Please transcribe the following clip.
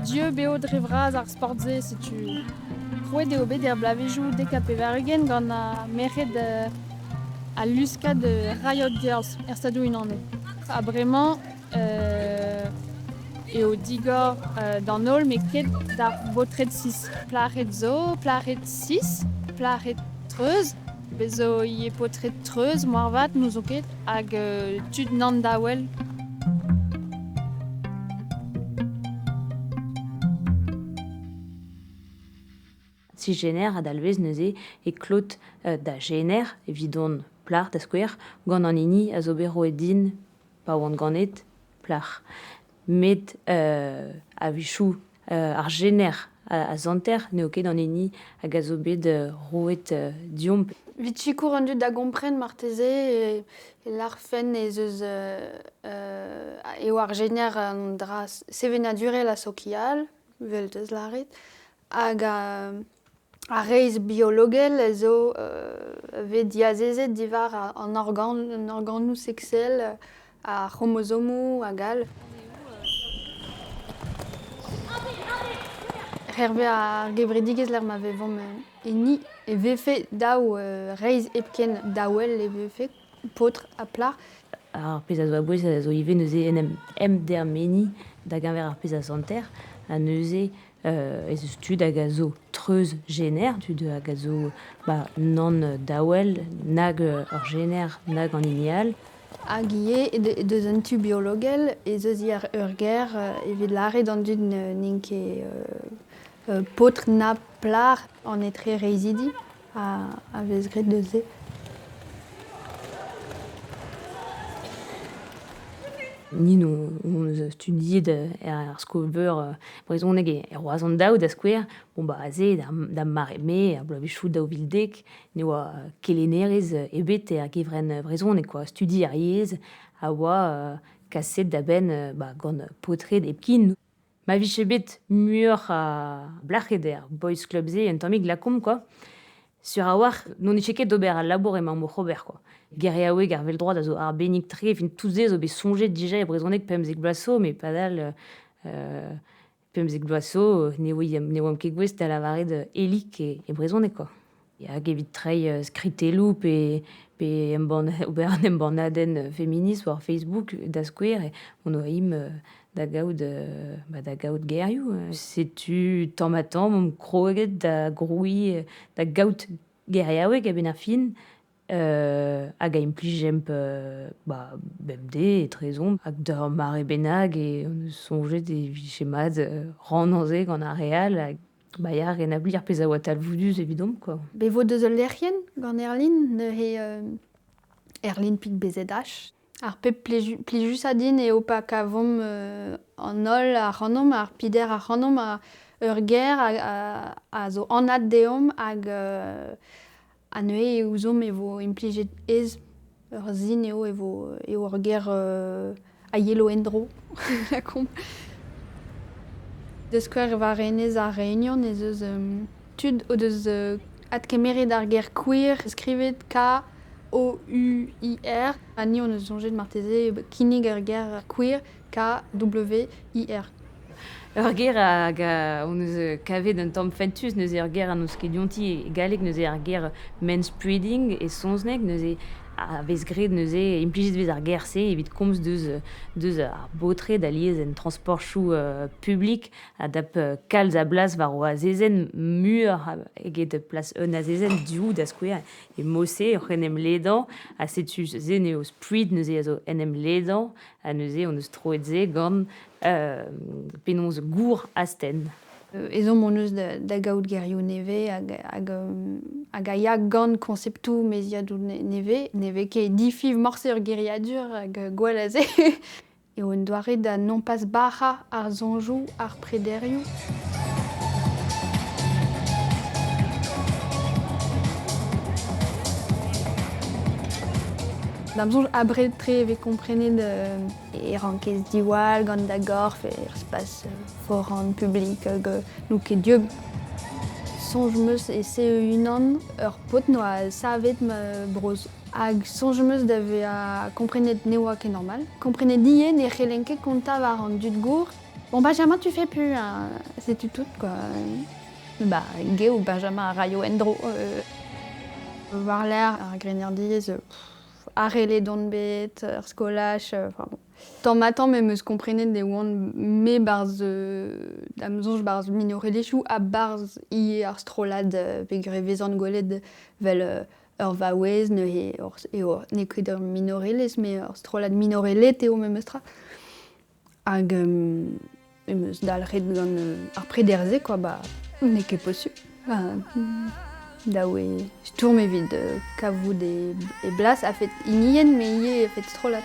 Dieu beo drevraz ar sportze setu. Rouet eo bet blavezhou dekape varegen gant a meret a luska de Riot Girls stadou unan. A bremañ eo digor d'an ol met ket d'ar botred 6. Plaret zo, plaret 6, plaret treuz. Bezo ie potred treuz, moarvat, nou zo ket, hag tud nan dawel. Si gener a dalvez neuze e klot da gener, evidon plar da skouer, gant an hini a zo bet roet din pa oant ganet plar. Met a vichou ar gener a zanter neo ket an hini hag a zo bet roet diomp. Vitchikour an dud da gompren marteze e l'arfen ez eus eo ar gener an dra sevenadurel a sokial, vel deus laret, hag a reiz biologel zo vet diazezet divar an organou sexuel a chromosomou a gal. Herbe ar gevredigez ler ma vevom eni e vefe daou reiz epken daouel e vefe potr a plar. Ar pez a zo a bouez a zo ive neuze em der meni da ganver ar pez a zanter a neuze ez eus tud hag a zo treuz gener, tud hag a zo nan daouel nag ur gener nag an inial. Hag ie deus un tu biologel ez eus ur ger evit lare d'an dud n'inke potr na plar an etre reizidi a vez gret deus e. Ni nou studiet ar skouver brezhoneg e roazhon daou da skouer, aze da mareme ar bloavezhioù daou vildek, ne oa kelenerez ebet ar gevren brezhoneg, studi ar yez a oa kaset da ben gant potred epkin. Ma vich ebet muioc'h a blac'het boys club ze en tammig lakomp, sur a war non e ket d'ober al labour emañ mo c'hober, Gere aoueg ar veldroad a zo arbennig tre, fin touze zo bet sonjet dija e brezhoneg pemzek blaso, me padal pemzek blaso ne oam ket gwez da lavaret elik e brezhoneg, Hag evit trei skritelou pe ober an embannadenn feminist war Facebook da skouer, on oa im da gaout gerioù. Setu tamm mom kroget da groui da gaout geriaoueg a ben ar fin, hag a implijemp bemde e trezomp, hag da mare bennak e on eus sonjet e vichemad ran anze gant ar real, hag ya renablir pez a oa talvoudus evidom, Be vo deus ul lerc'hen gant Erlin, neuze Erlin pig bezet ar pep plijus a din eo pa kavom an ol a c'hanom, ar pider a c'hanom ur ger a zo anat deom hag a neuze e ouzom e vo implijet ez ur zin eo ur ger a yelo endro. Deus skouer war enez ar reunion ez eus tud o deus adkemeret ar ger queer skrivet K-O-U-I-R. Ni on eus sonjet marteze kinnig ur ger queer K-W-I-R. Ur ger hag on eus kavet un tamm fentus, neuze ur ger an eus ket dionti e galleg, neuze ur ger manspreading e sonzneg, neuze a vez gret neuze implijet vez ar ger se evit komz deus ar botred a liez en transportchou publik a dap kalz a blas war oa zezen muur eget plas un a zezen diou da skouer e mosse ur enem ledan a setu ze neo spread neuze a zo enem ledan a neuze on eus troet ze gant penonz gour asten. Ezom on eus da gaout gerioù neve hag a ya gant konceptou meziadoù neve ket difiv morse ur geriadur hag gwell a ze. E on doare da non pas bara ar zonjoù ar prederioù. D'amzonj abred tre eve komprenet e rankez diwall gant da gorf e ur spas foran publik nou ket dieu. Sonj meus e se unan ur pot no a savet broz. Hag sonj meus da ve a komprenet ne oa ket normal. Komprenet ien e c'helenket kontañ war an dud gour Bon, Benjamin, tu fais plus, hein. C'est tout, quoi. Bah, Gay ou Benjamin à Rayo Endro. Voir l'air, à Grenardiz, arrêler don bet, scolach, enfin bon. Tant matin, mais meus comprenen des oan me barz d'amzonj barz minorelechou a barz ie ar strolad pegre vezan goled vel ur vaouez ne ne ket ur minoreles, mais ur strolad minorelet eo me meustra. Hag meus dalret gant ar prederze, quoi, bah, ne ket possu. Daou stourm evit kavout e blas a fet inien, me ie a fet strolat.